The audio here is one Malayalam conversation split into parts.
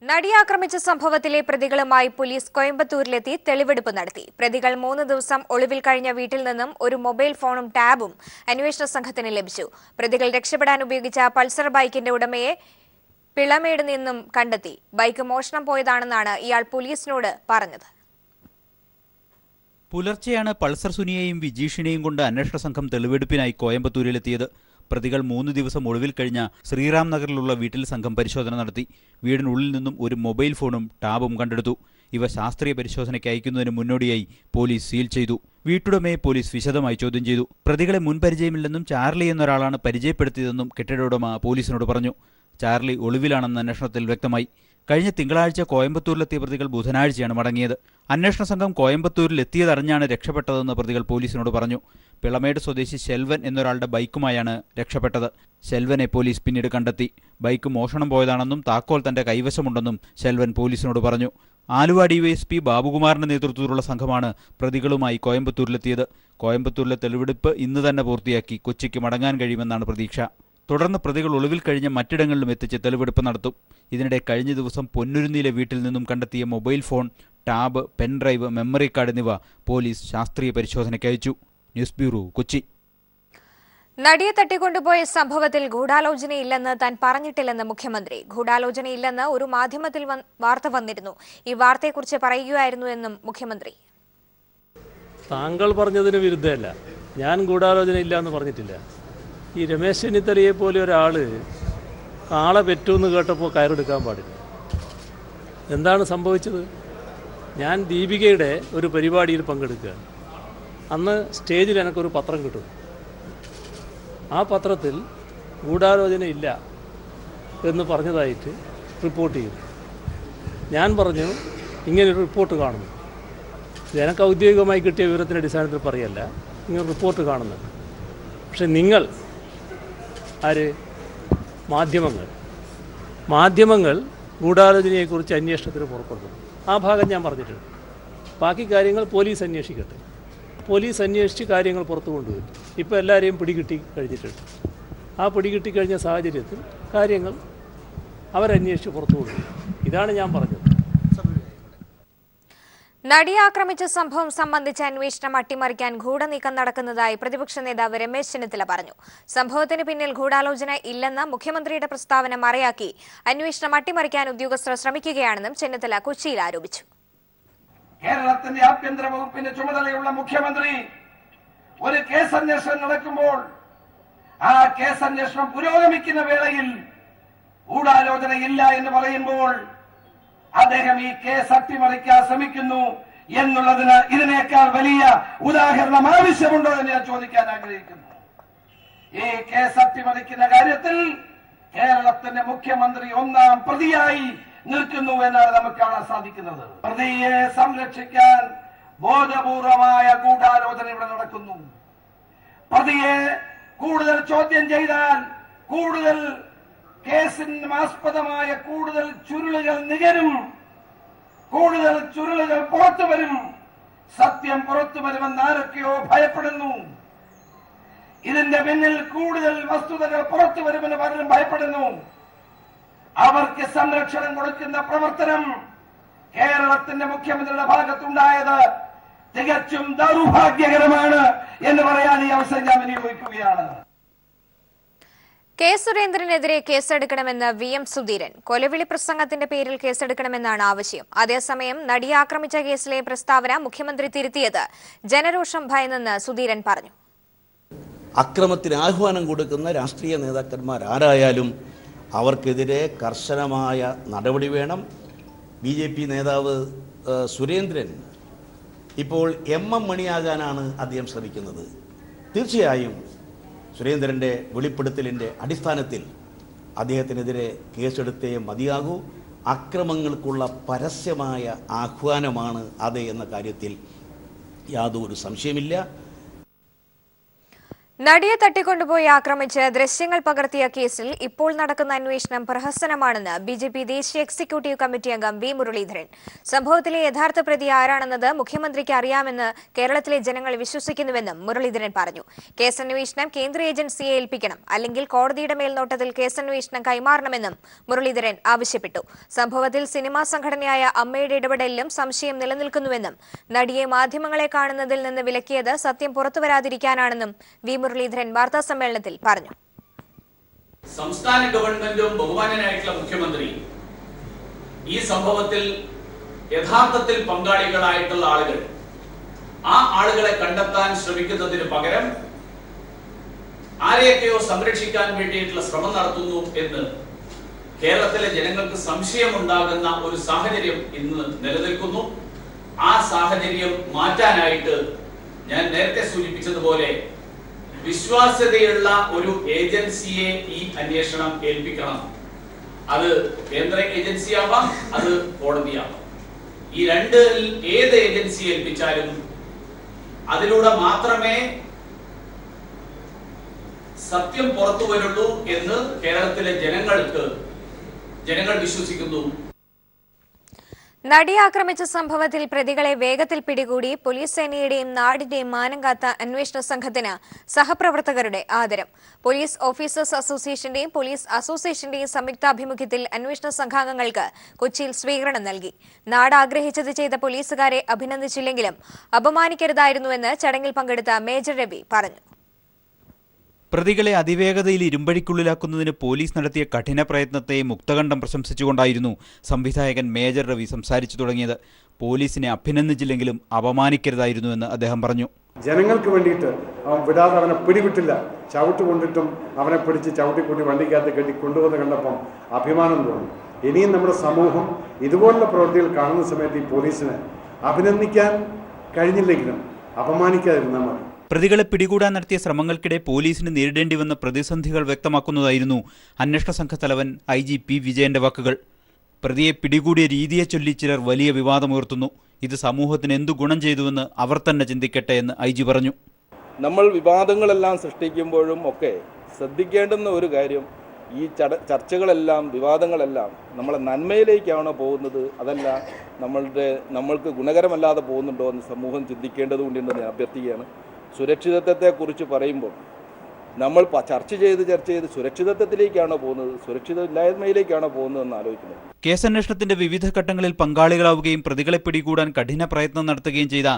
നടിയാക്രമിച്ച സംഭവത്തിലെ പ്രതികളുമായി പോലീസ് കോയമ്പത്തൂരിലെത്തി തെളിവെടുപ്പ് നടത്തി. പ്രതികൾ 3 ദിവസം ഒളിവിൽ കഴിഞ്ഞ വീട്ടിൽ നിന്നും ഒരു മൊബൈൽ ഫോണും ടാബും അന്വേഷണ സംഘത്തിന് ലഭിച്ചു. പ്രതികൾ രക്ഷപ്പെടാൻ ഉപയോഗിച്ച പൾസർ ബൈക്കിന്റെ ഉടമയെ പിളമേട് നിന്നും കണ്ടെത്തി. ബൈക്ക് മോഷണം പോയതാണെന്നാണ് ഇയാൾ പോലീസിനോട് പറഞ്ഞത്. പുലർച്ചെയാണ് പൾസർ സുനിയെയും വിജീഷിനെയും കൊണ്ട് അന്വേഷണ സംഘം തെളിവെടുപ്പിനായി കോയമ്പത്തൂരിലെത്തിയത്. പ്രതികൾ 3 ദിവസം ഒളിവിൽ കഴിഞ്ഞ ശ്രീറാം നഗറിലുള്ള വീട്ടിൽ സംഘം പരിശോധന നടത്തി. വീടിനുള്ളിൽ നിന്നും ഒരു മൊബൈൽ ഫോണും ടാബും കണ്ടെടുത്തു. ഇവ ശാസ്ത്രീയ പരിശോധനയ്ക്ക് അയക്കുന്നതിന് മുന്നോടിയായി പോലീസ് സീൽ ചെയ്തു. വീട്ടുടമയെ പോലീസ് വിശദമായി ചോദ്യം ചെയ്തു. പ്രതികളെ മുൻപരിചയമില്ലെന്നും ചാർലി എന്നൊരാളാണ് പരിചയപ്പെടുത്തിയതെന്നും കെട്ടിട ഉടമ പോലീസിനോട് പറഞ്ഞു. ചാർലി ഒളിവിലാണെന്ന് അന്വേഷണത്തിൽ വ്യക്തമായി. കഴിഞ്ഞ തിങ്കളാഴ്ച കോയമ്പത്തൂരിലെത്തിയ പ്രതികൾ ബുധനാഴ്ചയാണ് മടങ്ങിയത്. അന്വേഷണ സംഘം കോയമ്പത്തൂരിൽ എത്തിയതറിഞ്ഞാണ് രക്ഷപ്പെട്ടതെന്ന് പ്രതികൾ പോലീസിനോട് പറഞ്ഞു. പിളമേട് സ്വദേശി ശെൽവൻ എന്നൊരാളുടെ ബൈക്കുമായാണ് രക്ഷപ്പെട്ടത്. ശെൽവനെ പോലീസ് പിന്നീട് കണ്ടെത്തി. ബൈക്ക് മോഷണം പോയതാണെന്നും താക്കോൽ തന്റെ കൈവശമുണ്ടെന്നും ശെൽവൻ പോലീസിനോട് പറഞ്ഞു. ആലുവ ഡിവൈഎസ്പി ബാബുകുമാറിന്റെ നേതൃത്വത്തിലുള്ള സംഘമാണ് പ്രതികളുമായി കോയമ്പത്തൂരിലെത്തിയത്. കോയമ്പത്തൂരിലെ തെളിവെടുപ്പ് ഇന്ന് തന്നെ പൂർത്തിയാക്കി കൊച്ചിക്ക് മടങ്ങാൻ കഴിയുമെന്നാണ് പ്രതീക്ഷ. തുടർന്ന് പ്രതികൾ ഒളിവിൽ കഴിഞ്ഞ മറ്റിടങ്ങളിലും എത്തിച്ച് തെളിവെടുപ്പ് നടത്തും. ഇതിനിടെ കഴിഞ്ഞ ദിവസം പൊന്നുരുന്നിയിലെ വീട്ടിൽ നിന്നും കണ്ടെത്തിയ mobile phone, tab, pen drive, memory card എന്നിവ പോലീസ് ശാസ്ത്രീയ പരിശോധനയ്ക്ക് അയച്ചു. News bureau, Kochi. നടിയെ തട്ടിക്കൊണ്ടുപോയ സംഭവത്തിൽ ഗൂഢാലോചനയില്ലെന്ന് താൻ പറഞ്ഞിട്ടില്ലെന്ന് മുഖ്യമന്ത്രി. ഗൂഢാലോചനയില്ലെന്ന് ഒരു മാധ്യമത്തിൽ വാർത്ത വന്നിരുന്നു. ഈ വാർത്തയെക്കുറിച്ച് പറയുകയായിരുന്നു എന്നും മുഖ്യമന്ത്രി. താങ്കൾ പറഞ്ഞതിന് വിരുദ്ധമല്ല, ഞാൻ ഗൂഢാലോചനയില്ല എന്ന് പറഞ്ഞിട്ടില്ല. ഈ രമേശ് ചെന്നിത്തലയെ പോലെ ഒരാൾ ആളെ പെറ്റുമെന്ന് കേട്ടപ്പോൾ കയറെടുക്കാൻ പാടില്ല. എന്താണ് സംഭവിച്ചത്? ഞാൻ ദീപികയുടെ ഒരു പരിപാടിയിൽ പങ്കെടുക്കുകയാണ്. അന്ന് സ്റ്റേജിൽ എനിക്കൊരു പത്രം കിട്ടും. ആ പത്രത്തിൽ ഗൂഢാലോചനയില്ല എന്ന് പറഞ്ഞതായിട്ട് റിപ്പോർട്ട് ചെയ്തു. ഞാൻ പറഞ്ഞു, ഇങ്ങനൊരു റിപ്പോർട്ട് കാണുന്നു. എനിക്ക് ഔദ്യോഗികമായി കിട്ടിയ വിവരത്തിൻ്റെ അടിസ്ഥാനത്തിൽ പറയല്ല, ഇങ്ങനെ റിപ്പോർട്ട് കാണുന്നുണ്ട്. പക്ഷെ നിങ്ങൾ ആര്? മാധ്യമങ്ങൾ ഗൂഢാലോചനയെക്കുറിച്ച് അന്വേഷണത്തിന് പുറപ്പെടുന്നു. ആ ഭാഗം ഞാൻ പറഞ്ഞിട്ടുണ്ട്. ബാക്കി കാര്യങ്ങൾ പോലീസ് അന്വേഷിക്കട്ടെ. പോലീസ് അന്വേഷിച്ച് കാര്യങ്ങൾ പുറത്തു കൊണ്ടുവരും. ഇപ്പോൾ എല്ലാവരെയും പിടികിട്ടി കഴിഞ്ഞിട്ടുണ്ട്. ആ പിടികിട്ടി കഴിഞ്ഞ സാഹചര്യത്തിൽ കാര്യങ്ങൾ അവരന്വേഷിച്ച് പുറത്തു കൊണ്ടുവരും. ഇതാണ് ഞാൻ പറഞ്ഞത്. നടിയെ ആക്രമിച്ച സംഭവം സംബന്ധിച്ച് അന്വേഷണം അട്ടിമറിക്കാൻ ഗൂഢനീക്കം നടക്കുന്നതായി പ്രതിപക്ഷ നേതാവ് രമേശ് ചെന്നിത്തല പറഞ്ഞു. സംഭവത്തിന് പിന്നിൽ ഗൂഢാലോചന ഇല്ലെന്ന മുഖ്യമന്ത്രിയുടെ പ്രസ്താവന മറയാക്കി അന്വേഷണം അട്ടിമറിക്കാൻ ഉദ്യോഗസ്ഥർ ശ്രമിക്കുകയാണെന്നും ചെന്നിത്തല കൊച്ചിയിൽ ആരോപിച്ചു. കേരളത്തിന്റെ ആഭ്യന്തര വകുപ്പിന്റെ ചുമതലയുള്ള മുഖ്യമന്ത്രി ഒരു കേസന്വേഷണം നടക്കുമ്പോൾ ആ കേസന്വേഷണം പുരോഗമിക്കുന്ന വേളയിൽ ഗൂഢാലോചനയില്ല എന്ന് പറയുമ്പോൾ അദ്ദേഹം ഈ കേസ് അട്ടിമറിക്കാൻ ശ്രമിക്കുന്നു എന്നുള്ളതിന് ഇതിനേക്കാൾ വലിയ ഉദാഹരണം ആവശ്യമുണ്ടോ എന്ന് ഞാൻ ചോദിക്കാൻ ആഗ്രഹിക്കുന്നു. ഈ കേസ് അട്ടിമറിക്കുന്ന കാര്യത്തിൽ കേരളത്തിന്റെ മുഖ്യമന്ത്രി ഒന്നാം പ്രതിയായി നിൽക്കുന്നു എന്നാണ് നമുക്ക് കാണാൻ സാധിക്കുന്നത്. പ്രതിയെ സംരക്ഷിക്കാൻ ബോധപൂർവമായ ഗൂഢാലോചന ഇവിടെ നടക്കുന്നു. പ്രതിയെ കൂടുതൽ ചോദ്യം ചെയ്താൽ കൂടുതൽ കേസിന് ആസ്പദമായ കൂടുതൽ ചുരുളുകൾ നികരും, കൂടുതൽ ചുരുളുകൾ പുറത്തു വരും, സത്യം പുറത്തു വരുമെന്ന് ആരൊക്കെയോ ഭയപ്പെടുന്നു. ഇതിന്റെ പിന്നിൽ കൂടുതൽ വസ്തുതകൾ പുറത്തു വരുമെന്ന് പലരും ഭയപ്പെടുന്നു. അവർക്ക് സംരക്ഷണം കൊടുക്കുന്ന പ്രവർത്തനം കേരളത്തിന്റെ മുഖ്യമന്ത്രിയുടെ ഭാഗത്തുണ്ടായത് തികച്ചും ദൗർഭാഗ്യകരമാണ് എന്ന് പറയാൻ ഈ അവസരം ഞാൻ വിനിയോഗിക്കുകയാണ്. കെ സുരേന്ദ്രനെതിരെ കേസെടുക്കണമെന്ന് VM സുധീരൻ. കൊലവിളി പ്രസംഗത്തിന്റെ പേരിൽ കേസെടുക്കണമെന്നാണ് ആവശ്യം. അതേസമയം നടിയെ ആക്രമിച്ച കേസിലെ പ്രസ്താവന മുഖ്യമന്ത്രി തിരുത്തിയത് ജനരോഷം ഭയന്നെന്ന് സുധീരൻ പറഞ്ഞു. അക്രമത്തിന് ആഹ്വാനം കൊടുക്കുന്ന രാഷ്ട്രീയ നേതാക്കന്മാർ ആരായാലും അവർക്കെതിരെ കർശനമായ നടപടി വേണം. BJP നേതാവ് സുരേന്ദ്രൻ ഇപ്പോൾ MM മണിയാകാനാണ് അദ്ദേഹം ശ്രമിക്കുന്നത്. തീർച്ചയായും സുരേന്ദ്രൻ്റെ വെളിപ്പെടുത്തലിൻ്റെ അടിസ്ഥാനത്തിൽ അദ്ദേഹത്തിനെതിരെ കേസെടുത്തേ മതിയാകൂ. അക്രമങ്ങൾക്കുള്ള പരസ്യമായ ആഹ്വാനമാണ് അത് എന്ന കാര്യത്തിൽ യാതൊരു സംശയമില്ല. നടിയെ തട്ടിക്കൊണ്ടുപോയി ആക്രമിച്ച് ദൃശ്യങ്ങൾ പകർത്തിയ കേസിൽ ഇപ്പോൾ നടക്കുന്ന അന്വേഷണം പ്രഹസനമാണെന്ന് ബിജെപി ദേശീയ എക്സിക്യൂട്ടീവ് കമ്മിറ്റി അംഗം വി മുരളീധരൻ. സംഭവത്തിലെ യഥാർത്ഥ പ്രതി ആരാണെന്നത് മുഖ്യമന്ത്രിക്ക് അറിയാമെന്ന് കേരളത്തിലെ ജനങ്ങൾ വിശ്വസിക്കുന്നുവെന്നും മുരളീധരൻ പറഞ്ഞു. കേസന്വേഷണം കേന്ദ്ര ഏജൻസിയെ ഏൽപ്പിക്കണം, അല്ലെങ്കിൽ കോടതിയുടെ മേൽനോട്ടത്തിൽ കേസന്വേഷണം കൈമാറണമെന്നും മുരളീധരൻ ആവശ്യപ്പെട്ടു. സംഭവത്തിൽ സിനിമാ സംഘടനയായ അമ്മയുടെ ഇടപെടലിലും സംശയം നിലനിൽക്കുന്നുവെന്നും നടിയെ മാധ്യമങ്ങളെ കാണുന്നതിൽ നിന്ന് വിലക്കിയത് സത്യം പുറത്തുവരാതിരിക്കാനാണെന്നും വി മുരളീധരൻ വാർത്താസമ്മേളനത്തിൽ പറഞ്ഞു. സംസ്ഥാന ഗവൺമെന്റും ബഹുമാന്യനായിട്ടുള്ള മുഖ്യമന്ത്രി ഈ സംഭവത്തിൽ യഥാർത്ഥത്തിൽ പങ്കാളികളായിട്ടുള്ള ആ ആളുകളെ കണ്ടെത്താൻ ശ്രമിക്കുന്നതിന് പകരം ആരെയൊക്കെയോ സംരക്ഷിക്കാൻ വേണ്ടിയിട്ടുള്ള ശ്രമം നടത്തുന്നു എന്ന് കേരളത്തിലെ ജനങ്ങൾക്ക് സംശയമുണ്ടാകുന്ന ഒരു സാഹചര്യം ഇന്ന് നിലനിൽക്കുന്നു. ആ സാഹചര്യം മാറ്റാനായിട്ട് ഞാൻ നേരത്തെ സൂചിപ്പിച്ചതുപോലെ വിശ്വാസ്യതയുള്ള ഒരു ഏജൻസിയെ ഈ അന്വേഷണം ഏൽപ്പിക്കണം. അത് കേന്ദ്ര ഏജൻസിയാവാം, അത് കോടതിയാവാം. ഈ രണ്ടിൽ ഏത് ഏജൻസി ഏൽപ്പിച്ചാലും അതിലൂടെ മാത്രമേ സത്യം പുറത്തു വരുള്ളൂ എന്ന് കേരളത്തിലെ ജനങ്ങൾ വിശ്വസിക്കുന്നു. നടിയെ ആക്രമിച്ച സംഭവത്തിൽ പ്രതികളെ വേഗത്തിൽ പിടികൂടി പോലീസ് സേനയുടെയും നാടിന്റെയും മാനം കാത്ത അന്വേഷണ സംഘത്തിന് സഹപ്രവർത്തകരുടെ ആദരം. പോലീസ് ഓഫീസേഴ്സ് അസോസിയേഷന്റെയും പോലീസ് അസോസിയേഷന്റെയും സംയുക്താഭിമുഖ്യത്തിൽ അന്വേഷണ സംഘാംഗങ്ങൾക്ക് കൊച്ചിയിൽ സ്വീകരണം നൽകി. നാട് ആഗ്രഹിച്ചത് ചെയ്ത പോലീസുകാരെ അഭിനന്ദിച്ചില്ലെങ്കിലും അപമാനിക്കരുതായിരുന്നുവെന്ന് ചടങ്ങിൽ പങ്കെടുത്ത മേജർ രവി പറഞ്ഞു. പ്രതികളെ അതിവേഗതയിൽ ഇരുമ്പഴിക്കുള്ളിലാക്കുന്നതിന് പോലീസ് നടത്തിയ കഠിന പ്രയത്നത്തെ മുക്തകണ്ഠം പ്രശംസിച്ചുകൊണ്ടായിരുന്നു സംവിധായകൻ മേജർ രവി സംസാരിച്ചു തുടങ്ങിയത്. പോലീസിനെ അഭിനന്ദിച്ചില്ലെങ്കിലും അപമാനിക്കരുതായിരുന്നുവെന്ന് അദ്ദേഹം പറഞ്ഞു. ജനങ്ങൾക്ക് വേണ്ടിയിട്ട് അവൻ വിടാതെ അവനെ പിടിവിട്ടില്ല. ചവിട്ട് കൊണ്ടിട്ടും അവനെ പിടിച്ച് ചവിട്ടിക്കൂട്ടി വണ്ടിക്കകത്ത് കെട്ടി കൊണ്ടുവന്ന് കണ്ടപ്പം അഭിമാനം തോന്നി. ഇനിയും നമ്മുടെ സമൂഹം ഇതുപോലുള്ള പ്രവൃത്തികൾ കാണുന്ന സമയത്ത് ഈ പോലീസിനെ അഭിനന്ദിക്കാൻ കഴിഞ്ഞില്ലെങ്കിലും അപമാനിക്കാതിരുന്നാൽ മതി. പ്രതികളെ പിടികൂടാൻ നടത്തിയ ശ്രമങ്ങൾക്കിടെ പോലീസിന് നേരിടേണ്ടി വന്ന പ്രതിസന്ധികൾ വ്യക്തമാക്കുന്നതായിരുന്നു അന്വേഷണ സംഘത്തലവൻ IGP വിജയന്റെ വാക്കുകൾ. പ്രതിയെ പിടികൂടിയ രീതിയെ ചൊല്ലി ചിലർ വലിയ വിവാദമുയർത്തുന്നു. ഇത് സമൂഹത്തിന് എന്തു ഗുണം ചെയ്തുവെന്ന് അവർ തന്നെ ചിന്തിക്കട്ടെ എന്ന് IG പറഞ്ഞു. നമ്മൾ വിവാദങ്ങളെല്ലാം സൃഷ്ടിക്കുമ്പോഴും ഒക്കെ ശ്രദ്ധിക്കേണ്ടുന്ന ഒരു കാര്യം, ഈ ചർച്ചകളെല്ലാം വിവാദങ്ങളെല്ലാം നമ്മളെ നന്മയിലേക്കാണോ പോകുന്നത്, അതല്ല നമ്മൾക്ക് ഗുണകരമല്ലാതെ പോകുന്നുണ്ടോ എന്ന് സമൂഹം ചിന്തിക്കേണ്ടതുകൊണ്ടെന്ന് ഞാൻ അഭ്യർത്ഥിക്കുകയാണ്. സുരക്ഷിതത്വത്തെക്കുറിച്ച് പറയുമ്പോൾ നമ്മൾ ചർച്ച ചെയ്ത് സുരക്ഷിതത്വത്തിലേക്കാണോ പോകുന്നത്, സുരക്ഷിതമില്ലായ്മയിലേക്കാണോ പോകുന്നതെന്ന് ആലോചിക്കുന്നത്. കേസന്വേഷണത്തിന്റെ വിവിധ ഘട്ടങ്ങളിൽ പങ്കാളികളാവുകയും പ്രതികളെ പിടികൂടാൻ കഠിന പ്രയത്നം നടത്തുകയും ചെയ്ത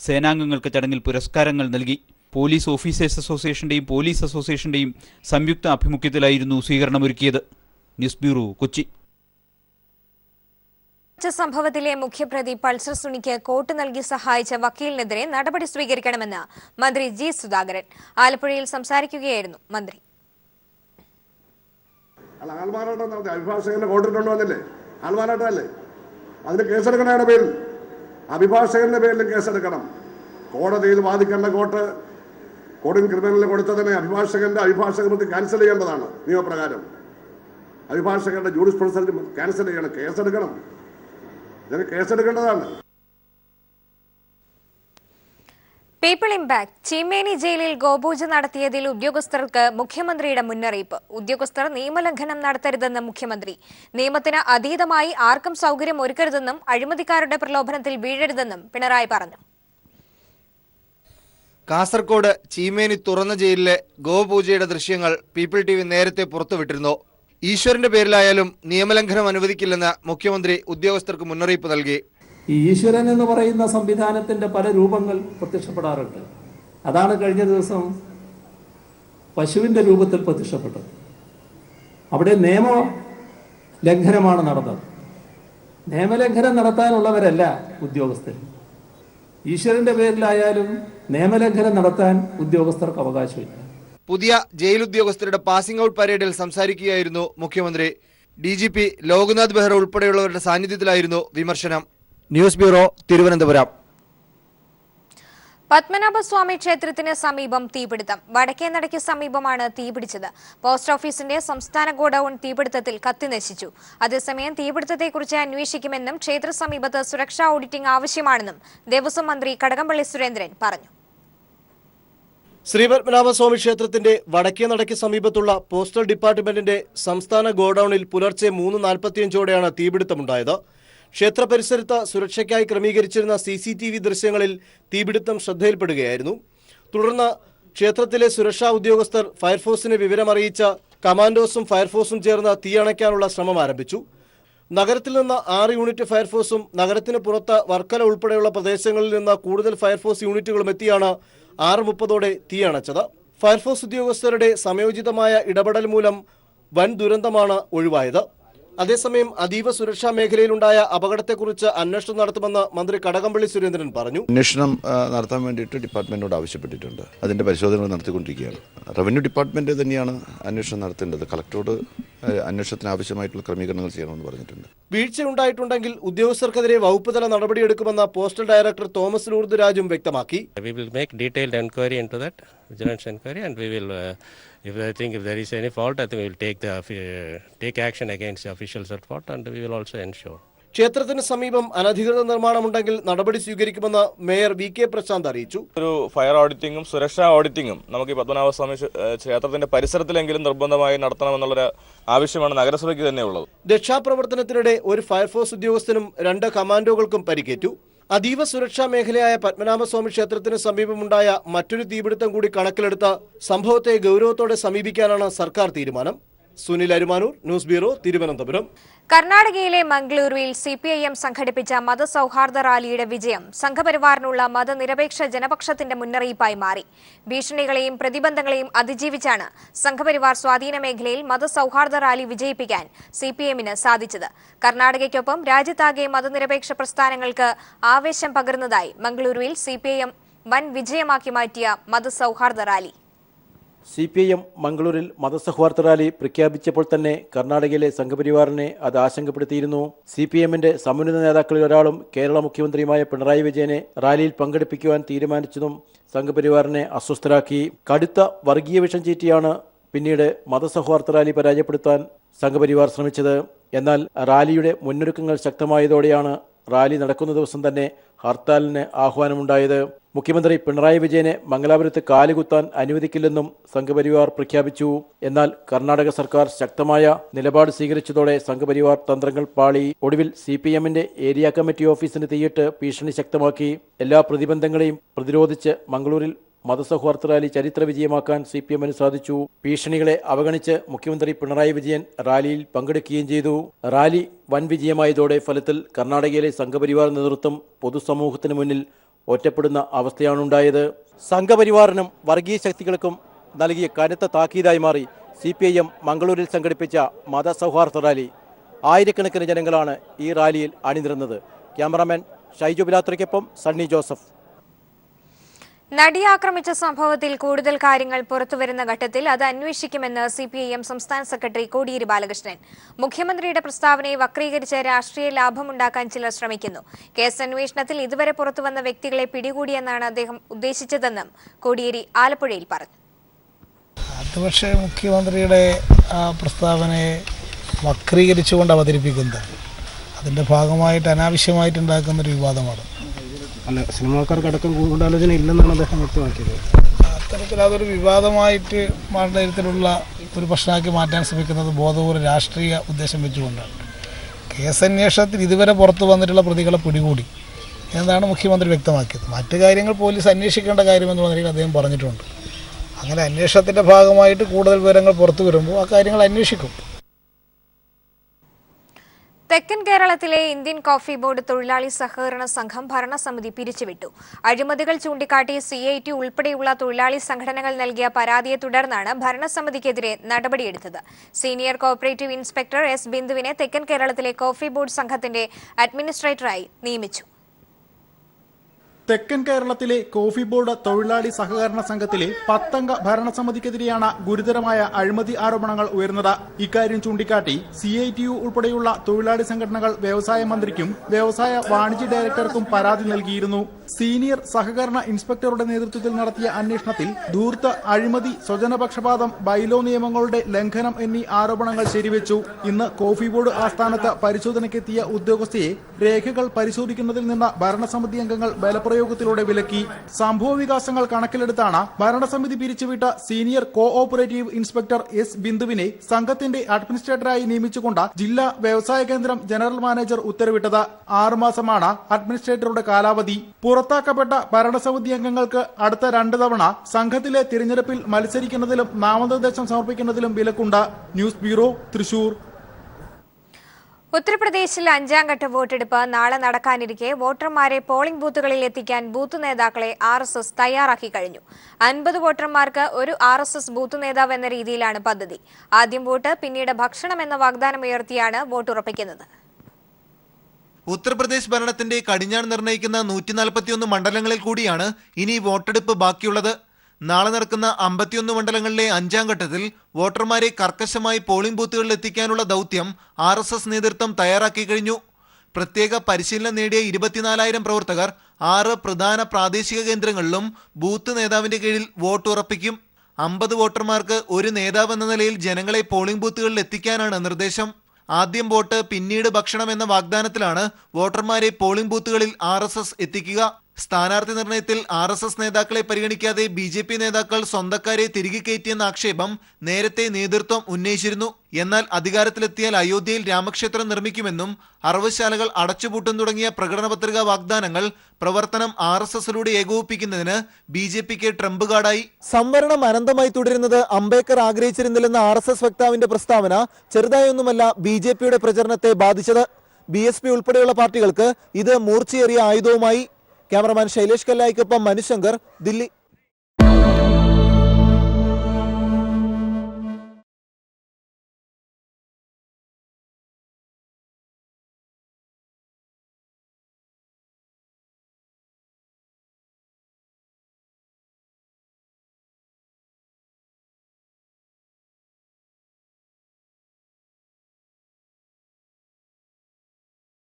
സേനാംഗങ്ങൾക്ക് ചടങ്ങിൽ പുരസ്കാരങ്ങൾ നൽകി. പോലീസ് ഓഫീസേഴ്സ് അസോസിയേഷന്റെയും പോലീസ് അസോസിയേഷന്റെയും സംയുക്ത ആഭിമുഖ്യത്തിലായിരുന്നു സ്വീകരണമൊരുക്കിയത്. News bureau, Kochi. സംഭവത്തിലെ മുഖ്യപ്രതി പൾസർ സുനിക്ക് കോട്ട് നൽകി സഹായിച്ച വക്കീലിനെതിരെ നടപടി സ്വീകരിക്കണമെന്ന് മന്ത്രി G. സുധാകരൻ ആലപ്പുഴയിൽ സംസാരിക്കുകയായിരുന്നു മന്ത്രി. അഭിഭാഷകന്റെ കോട്ടിട്ടുണ്ടോ എന്നല്ലേ ആൾമാറാട്ടമല്ലേ, അതിന് കേസെടുക്കണയുടെ പേരിൽ അഭിഭാഷകന്റെ പേരിലും കേസെടുക്കണം. കോടതിയിൽ വാദിക്കേണ്ട കോടതി ക്രിമിനലിന് കൊടുത്തതിനെ അഭിഭാഷക വൃത്തി ക്യാൻസൽ ചെയ്യേണ്ടതാണ് നിയമപ്രകാരം. അഭിഭാഷകരുടെ ജൂറിസ്പ്രുഡൻസ് ക്യാൻസൽ ചെയ്യണം, കേസെടുക്കണം, ഇതിന് കേസെടുക്കേണ്ടതാണ്. പീപ്പിൾ ഇംപാക്ട് ചീമേനി ജയിലിൽ ഗോപൂജ നടത്തിയതിൽ ഉദ്യോഗസ്ഥർക്ക് മുഖ്യമന്ത്രിയുടെ മുന്നറിയിപ്പ്. ഉദ്യോഗസ്ഥർ നിയമലംഘനം നടത്തരുതെന്ന് മുഖ്യമന്ത്രി. നിയമത്തിന് അതീതമായി ആർക്കും സൗകര്യം ഒരുക്കരുതെന്നും അഴിമതിക്കാരുടെ പ്രലോഭനത്തിൽ വീഴരുതെന്നും പിണറായി പറഞ്ഞു. കാസർകോട് ചീമേനി തുറന്ന ജയിലിലെ ഗോപൂജയുടെ ദൃശ്യങ്ങൾ പീപ്പിൾ TV നേരത്തെ പുറത്തുവിട്ടിരുന്നു. ഈശ്വരന്റെ പേരിലായാലും നിയമലംഘനം അനുവദിക്കില്ലെന്ന് മുഖ്യമന്ത്രി ഉദ്യോഗസ്ഥർക്ക് മുന്നറിയിപ്പ് നൽകി. ഈ ഈശ്വരൻ എന്ന് പറയുന്ന സംവിധാനത്തിന്റെ പല രൂപങ്ങൾ പ്രത്യക്ഷപ്പെടാറുണ്ട്. അതാണ് കഴിഞ്ഞ ദിവസം പശുവിന്റെ രൂപത്തിൽ പ്രത്യക്ഷപ്പെട്ടത്. അവിടെ നിയമലംഘനമാണ് നടന്നത്. നിയമലംഘനം നടത്താനുള്ളവരല്ല ഉദ്യോഗസ്ഥർ. ഈശ്വരന്റെ പേരിലായാലും നിയമലംഘനം നടത്താൻ ഉദ്യോഗസ്ഥർക്ക് അവകാശമില്ല. പുതിയ ജയിൽ ഉദ്യോഗസ്ഥരുടെ പാസിംഗ് ഔട്ട് പരേഡിൽ സംസാരിക്കുകയായിരുന്നു മുഖ്യമന്ത്രി. DGP ലോക്നാഥ് ബെഹ്റ ഉൾപ്പെടെയുള്ളവരുടെ സാന്നിധ്യത്തിലായിരുന്നു വിമർശനം. News bureau, Thiruvananthapuram. പത്മനാഭസ്വാമി ക്ഷേത്രത്തിന് സമീപം തീപിടുത്തം. വടക്കേനടയ്ക്ക് സമീപമാണ് തീപിടിച്ചത്. പോസ്റ്റ് ഓഫീസിന്റെ സംസ്ഥാന ഗോഡൌൺ തീപിടുത്തത്തിൽ കത്തിനശിച്ചു. അതേസമയം തീപിടുത്തത്തെക്കുറിച്ച് അന്വേഷിക്കുമെന്നും ക്ഷേത്ര സമീപത്ത് സുരക്ഷാ ഓഡിറ്റിംഗ് ആവശ്യമാണെന്നും ദേവസ്വം മന്ത്രി കടകംപള്ളി സുരേന്ദ്രൻ പറഞ്ഞു. ശ്രീപത്മനാഭസ്വാമി ക്ഷേത്രത്തിന്റെ വടക്കേ നടയ്ക്ക് സമീപത്തുള്ള പോസ്റ്റൽ ഡിപ്പാർട്ട്മെന്റിന്റെ സംസ്ഥാന ഗോഡൌണിൽ പുലർച്ചെ 3:45ഓടെയാണ് തീപിടുത്തമുണ്ടായത്. ക്ഷേത്ര പരിസരത്ത് സുരക്ഷയ്ക്കായി ക്രമീകരിച്ചിരുന്ന CCTV ദൃശ്യങ്ങളിൽ തീപിടുത്തം ശ്രദ്ധയിൽപ്പെടുകയായിരുന്നു. തുടർന്ന് ക്ഷേത്രത്തിലെ സുരക്ഷാ ഉദ്യോഗസ്ഥർ ഫയർഫോഴ്സിനെ വിവരമറിയിച്ച കമാൻഡോസും ഫയർഫോഴ്സും ചേർന്ന് തീയണയ്ക്കാനുള്ള ശ്രമം ആരംഭിച്ചു. നഗരത്തിൽ നിന്ന് 6 യൂണിറ്റ് ഫയർഫോഴ്സും നഗരത്തിന് പുറത്ത് വർക്കല ഉൾപ്പെടെയുള്ള പ്രദേശങ്ങളിൽ നിന്ന് കൂടുതൽ ഫയർഫോഴ്സ് യൂണിറ്റുകളും എത്തിയാണ് 6:30ഓടെ തീയണച്ചത്. ഫയർഫോഴ്സ് ഉദ്യോഗസ്ഥരുടെ സമയോചിതമായ ഇടപെടൽ മൂലം വൻ ദുരന്തമാണ് ഒഴിവായത്. അതേസമയം അതീവ സുരക്ഷാ മേഖലയിലുണ്ടായ അപകടത്തെക്കുറിച്ച് അന്വേഷണം നടത്തുമെന്ന് മന്ത്രി കടകംപള്ളി സുരേന്ദ്രൻ പറഞ്ഞു. അന്വേഷണം നടത്താൻ വേണ്ടിയിട്ട് ഡിപ്പാർട്ട്മെന്റിനോട് ആവശ്യപ്പെട്ടിട്ടുണ്ട്. അതിന്റെ പരിശോധനകൾ നടത്തിക്കൊണ്ടിരിക്കുകയാണ്. റവന്യൂ ഡിപ്പാർട്ട്മെന്റ് തന്നെയാണ് അന്വേഷണം നടത്തേണ്ടത്. കളക്ടറോട് അന്വേഷണത്തിന് ആവശ്യമായിട്ടുള്ള ക്രമീകരണങ്ങൾ ചെയ്യണമെന്ന് പറഞ്ഞിട്ടുണ്ട്. വീഴ്ചയുണ്ടായിട്ടുണ്ടെങ്കിൽ ഉദ്യോഗസ്ഥർക്കെതിരെ വകുപ്പ് തല നടപടിയെടുക്കുമെന്ന് പോസ്റ്റൽ ഡയറക്ടർ തോമസ് ലൂർദ് രാജും വ്യക്തമാക്കി. We will make detailed inquiry into that, vigilance inquiry, and we will, if there is any fault, I think we will take action against the officials at fault, and we will also ensure. ക്ഷേത്രത്തിന് സമീപം അനധികൃത നിർമ്മാണമുണ്ടെങ്കിൽ നടപടി സ്വീകരിക്കുമെന്ന് മേയർ VK പ്രശാന്ത് അറിയിച്ചു. ഒരു ഫയർ ഓഡിറ്റിങ്ങും സുരക്ഷാ ഓഡിറ്റിങ്ങും നമുക്ക് ഈ പത്മനാഭസ്വാമി ക്ഷേത്രത്തിന്റെ പരിസരത്തിലെങ്കിലും നിർബന്ധമായി നടത്തണമെന്നുള്ളൊരു ആവശ്യമാണ് നഗരസഭയ്ക്ക് തന്നെ ഉള്ളത്. രക്ഷാപ്രവർത്തനത്തിനിടെ ഒരു ഫയർഫോഴ്സ് ഉദ്യോഗസ്ഥനും 2 കമാൻഡോകൾക്കും പരിക്കേറ്റു. അതീവ സുരക്ഷാ മേഖലയായ പത്മനാഭസ്വാമി ക്ഷേത്രത്തിന് സമീപമുണ്ടായ മറ്റൊരു തീപിടുത്തം കൂടി കണക്കിലെടുത്ത് സംഭവത്തെ ഗൗരവത്തോടെ സമീപിക്കാനാണ് സർക്കാർ തീരുമാനം. Sunil Arumanoor, news bureau, Thiruvananthapuram. കർണാടകയിലെ മംഗളൂരുവിൽ CPIM സംഘടിപ്പിച്ച മതസൗഹാർദ്ദ റാലിയുടെ വിജയം സംഘപരിവാറിനുള്ള മതനിരപേക്ഷ ജനപക്ഷത്തിന്റെ മുന്നറിയിപ്പായി മാറി. ഭീഷണികളെയും പ്രതിബന്ധങ്ങളെയും അതിജീവിച്ചാണ് സംഘപരിവാർ സ്വാധീന മേഖലയിൽ മതസൗഹാർദ്ദ റാലി വിജയിപ്പിക്കാൻ CPIMന് സാധിച്ചത്. കർണാടകയ്ക്കൊപ്പം രാജ്യത്താകെ മതനിരപേക്ഷ പ്രസ്ഥാനങ്ങൾക്ക് ആവേശം പകർന്നതായി മംഗളൂരുവിൽ CPIM വൻ വിജയമാക്കി മാറ്റിയ മതസൗഹാർദ്ദ റാലി. CPIM മംഗളൂരിൽ മതസൗഹാർദ്ദ റാലി പ്രഖ്യാപിച്ചപ്പോൾ തന്നെ കർണാടകയിലെ സംഘപരിവാറിനെ അത് ആശങ്കപ്പെടുത്തിയിരുന്നു. CPIMന്റെ സമുന്നത നേതാക്കളിൽ ഒരാളും കേരള മുഖ്യമന്ത്രിയുമായ പിണറായി വിജയനെ റാലിയിൽ പങ്കെടുപ്പിക്കുവാൻ തീരുമാനിച്ചതും സംഘപരിവാറിനെ അസ്വസ്ഥരാക്കി. കടുത്ത വർഗീയ വിഷം ചീറ്റിയാണ് പിന്നീട് മതസൗഹാർദ്ദ റാലി പരാജയപ്പെടുത്താൻ സംഘപരിവാർ ശ്രമിച്ചത്. എന്നാൽ റാലിയുടെ മുന്നൊരുക്കങ്ങൾ ശക്തമായതോടെയാണ് റാലി നടക്കുന്ന ദിവസം തന്നെ ഹർത്താലിന് ആഹ്വാനമുണ്ടായത്. മുഖ്യമന്ത്രി പിണറായി വിജയനെ മംഗലാപുരത്ത് കാലുകുത്താൻ അനുവദിക്കില്ലെന്നും സംഘപരിവാർ പ്രഖ്യാപിച്ചു. എന്നാൽ കർണാടക സർക്കാർ ശക്തമായ നിലപാട് സ്വീകരിച്ചതോടെ സംഘപരിവാർ തന്ത്രങ്ങൾ പാളി. ഒടുവിൽ CPIMന്റെ ഏരിയ കമ്മിറ്റി ഓഫീസിന് തീയിട്ട് ഭീഷണി ശക്തമാക്കി. എല്ലാ പ്രതിബന്ധങ്ങളെയും പ്രതിരോധിച്ച് മംഗളൂരിൽ മതസൗഹാർദ്ദ റാലി ചരിത്ര വിജയമാക്കാൻ CPIMന് സാധിച്ചു. ഭീഷണികളെ അവഗണിച്ച് മുഖ്യമന്ത്രി പിണറായി വിജയൻ റാലിയിൽ പങ്കെടുക്കുകയും ചെയ്തു. റാലി വൻ വിജയമായതോടെ ഫലത്തിൽ കർണാടകയിലെ സംഘപരിവാർ നേതൃത്വം പൊതുസമൂഹത്തിന് മുന്നിൽ ഒറ്റപ്പെടുന്ന അവസ്ഥയാണുണ്ടായത്. സംഘപരിവാറിനും വർഗീയ ശക്തികൾക്കും നൽകിയ കനത്ത താക്കീതായി മാറി CPIM മംഗളൂരിൽ സംഘടിപ്പിച്ച മതസൗഹാർദ്ദ റാലി. ആയിരക്കണക്കിന് ജനങ്ങളാണ് ഈ റാലിയിൽ അണിനിരന്നത്. ക്യാമറാമാൻ ഷൈജു ബിലാത്രയ്ക്കൊപ്പം സണ്ണി ജോസഫ്. നടിയെ ആക്രമിച്ച സംഭവത്തിൽ കൂടുതൽ കാര്യങ്ങൾ പുറത്തുവരുന്ന ഘട്ടത്തിൽ അത് അന്വേഷിക്കുമെന്ന് CPIM സംസ്ഥാന സെക്രട്ടറി കോടിയേരി ബാലകൃഷ്ണൻ. മുഖ്യമന്ത്രിയുടെ പ്രസ്താവനയെ വക്രീകരിച്ച് രാഷ്ട്രീയ ലാഭമുണ്ടാക്കാൻ ചിലർ ശ്രമിക്കുന്നു. കേസ് അന്വേഷണത്തിൽ ഇതുവരെ പുറത്തുവന്ന വ്യക്തികളെ പിടികൂടിയെന്നാണ് അദ്ദേഹം ഉദ്ദേശിച്ചതെന്നും കോടിയേരി ആലപ്പുഴയിൽ പറഞ്ഞു. അത് പക്ഷേ മുഖ്യമന്ത്രിയുടെ പ്രസ്താവനയെ വക്രീകരിച്ചുകൊണ്ട് അവതരിപ്പിക്കുന്നതാണ്. അതിൻ്റെ ഭാഗമായിട്ട് അനാവശ്യമായിട്ടുണ്ടാക്കുന്നൊരു വിവാദമാണ്. അല്ല, സിനിമാക്കാർക്കടക്കം ഗൂഢാലോചന ഇല്ലെന്നാണ് അദ്ദേഹം വ്യക്തമാക്കിയത്. അത്തരത്തിൽ അതൊരു വിവാദമായിട്ട് മാറുന്ന തരത്തിലുള്ള ഒരു പ്രശ്നമാക്കി മാറ്റാൻ ശ്രമിക്കുന്നത് ബോധപൂർവ്വ രാഷ്ട്രീയ ഉദ്ദേശം വെച്ചുകൊണ്ടാണ്. കേസന്വേഷണത്തിൽ ഇതുവരെ പുറത്തു വന്നിട്ടുള്ള പ്രതികളെ പിടികൂടി എന്നാണ് മുഖ്യമന്ത്രി വ്യക്തമാക്കിയത്. മറ്റു കാര്യങ്ങൾ പോലീസ് അന്വേഷിക്കേണ്ട കാര്യമെന്നുള്ള നിലയിൽ അദ്ദേഹം പറഞ്ഞിട്ടുണ്ട്. അങ്ങനെ അന്വേഷണത്തിൻ്റെ ഭാഗമായിട്ട് കൂടുതൽ വിവരങ്ങൾ പുറത്തു വരുമ്പോൾ ആ കാര്യങ്ങൾ അന്വേഷിക്കും. തെക്കൻ കേരളത്തിലെ ഇന്ത്യൻ കോഫി ബോർഡ് തൊഴിലാളി സഹകരണ സംഘം ഭരണസമിതി പിരിച്ചുവിട്ടു. അഴിമതികൾ ചൂണ്ടിക്കാട്ടി CIT ഉൾപ്പെടെയുള്ള തൊഴിലാളി സംഘടനകൾ നൽകിയ പരാതിയെ തുടർന്നാണ് ഭരണസമിതിക്കെതിരെ നടപടിയെടുത്തത്. Senior cooperative inspector S. ബിന്ദുവിനെ തെക്കൻ കേരളത്തിലെ കോഫി ബോർഡ് സംഘത്തിന്റെ അഡ്മിനിസ്ട്രേറ്ററായി നിയമിച്ചു. തെക്കൻ കേരളത്തിലെ കോഫി ബോർഡ് തൊഴിലാളി സഹകരണ സംഘത്തിലെ 10 അംഗ ഭരണസമിതിക്കെതിരെയാണ് ഗുരുതരമായ അഴിമതി ആരോപണങ്ങൾ ഉയർന്നത്. ഇക്കാര്യം ചൂണ്ടിക്കാട്ടി CITU ഉൾപ്പെടെയുള്ള തൊഴിലാളി സംഘടനകൾ വ്യവസായ മന്ത്രിക്കും വ്യവസായ വാണിജ്യ ഡയറക്ടർക്കും പരാതി നൽകിയിരുന്നു. സീനിയർ സഹകരണ ഇൻസ്പെക്ടറുടെ നേതൃത്വത്തിൽ നടത്തിയ അന്വേഷണത്തിൽ ധൂർത്ത്, അഴിമതി, സ്വജനപക്ഷപാതം, ബൈലോ നിയമങ്ങളുടെ ലംഘനം എന്നീ ആരോപണങ്ങൾ ശരിവെച്ചു. ഇന്ന് കോഫി ബോർഡ് ആസ്ഥാനത്ത് പരിശോധനയ്ക്കെത്തിയ ഉദ്യോഗസ്ഥയെ രേഖകൾ പരിശോധിക്കുന്നതിൽ നിന്ന് ഭരണസമിതി അംഗങ്ങൾ ബലപ്രയോഗം യോഗത്തിലൂടെ വിലക്കി. സംഭവ വികാസങ്ങൾ കണക്കിലെടുത്താണ് ഭരണസമിതി പിരിച്ചുവിട്ട senior co operative inspector S ബിന്ദുവിനെ സംഘത്തിന്റെ അഡ്മിനിസ്ട്രേറ്ററായി നിയമിച്ചുകൊണ്ട് ജില്ലാ വ്യവസായ കേന്ദ്രം ജനറൽ മാനേജർ ഉത്തരവിട്ടത്. 6 മാസമാണ് അഡ്മിനിസ്ട്രേറ്ററുടെ കാലാവധി. പുറത്താക്കപ്പെട്ട ഭരണസമിതി അംഗങ്ങൾക്ക് അടുത്ത 2 തവണ സംഘത്തിലെ തിരഞ്ഞെടുപ്പിൽ മത്സരിക്കുന്നതിലും നാമനിർദ്ദേശം സമർപ്പിക്കുന്നതിലും വിലക്കുണ്ട്. News bureau, Thrissur. ഉത്തർപ്രദേശിൽ 5ാം ഘട്ട വോട്ടെടുപ്പ് നാളെ നടക്കാനിരിക്കെ വോട്ടർമാരെ പോളിംഗ് ബൂത്തുകളിൽ എത്തിക്കാൻ ബൂത്ത് നേതാക്കളെ RSS തയ്യാറാക്കി കഴിഞ്ഞു. 50 വോട്ടർമാർക്ക് ഒരു RSS ബൂത്ത് നേതാവ് എന്ന രീതിയിലാണ് പദ്ധതി. ആദ്യം വോട്ട്, പിന്നീട് ഭക്ഷണം എന്ന വാഗ്ദാനമുയർത്തിയാണ് വോട്ടുറപ്പിക്കുന്നത്. ഉത്തർപ്രദേശ് ഭരണത്തിന്റെ കടിഞ്ഞാൺ നിർണ്ണയിക്കുന്ന 141 മണ്ഡലങ്ങളിൽ കൂടിയാണ് ഇനി വോട്ടെടുപ്പ് ബാക്കിയുള്ളത്. നാളെ നടക്കുന്ന 51 മണ്ഡലങ്ങളിലെ 5ാം ഘട്ടത്തിൽ വോട്ടർമാരെ കർക്കശമായി പോളിംഗ് ബൂത്തുകളിൽ എത്തിക്കാനുള്ള ദൗത്യം RSS നേതൃത്വം തയ്യാറാക്കി കഴിഞ്ഞു. പ്രത്യേക പരിശീലനം നേടിയ 24,000 പ്രവർത്തകർ 6 പ്രധാന പ്രാദേശിക കേന്ദ്രങ്ങളിലും ബൂത്ത് നേതാവിന്റെ കീഴിൽ വോട്ട് ഉറപ്പിക്കും. 50 വോട്ടർമാർക്ക് ഒരു നേതാവ് എന്ന നിലയിൽ ജനങ്ങളെ പോളിംഗ് ബൂത്തുകളിൽ എത്തിക്കാനാണ് നിർദ്ദേശം. ആദ്യം വോട്ട്, പിന്നീട് ഭക്ഷണം എന്ന വാഗ്ദാനത്തിലാണ് വോട്ടർമാരെ പോളിംഗ് ബൂത്തുകളിൽ RSS എത്തിക്കുക. സ്ഥാനാർത്ഥി നിർണയത്തിൽ RSS നേതാക്കളെ പരിഗണിക്കാതെ BJP നേതാക്കൾ സ്വന്തക്കാരെ തിരികെ കയറ്റിയെന്ന ആക്ഷേപം നേരത്തെ നേതൃത്വം ഉന്നയിച്ചിരുന്നു. എന്നാൽ അധികാരത്തിലെത്തിയാൽ അയോധ്യയിൽ രാമക്ഷേത്രം നിർമ്മിക്കുമെന്നും അറവുശാലകൾ അടച്ചുപൂട്ടും തുടങ്ങിയ പ്രകടന പത്രികാ വാഗ്ദാനങ്ങൾ പ്രവർത്തനം RSSലൂടെ ഏകോപിപ്പിക്കുന്നതിന് BJPക്ക് ട്രംപ് കാർഡായി. സംവരണം അനന്തമായി തുടരുന്നത് അംബേദ്കർ ആഗ്രഹിച്ചിരുന്നില്ലെന്ന RSS വക്താവിന്റെ പ്രസ്താവന ചെറുതായൊന്നുമല്ല BJPയുടെ പ്രചരണത്തെ ബാധിച്ചത്. BSP ഉൾപ്പെടെയുള്ള പാർട്ടികൾക്ക് ഇത് മൂർച്ചയേറിയ ആയുധവുമായി. ക്യാമറമാൻ ശൈലേഷ് കല്ലായിക്കൊപ്പം മനുശങ്കർ, ദില്ലി.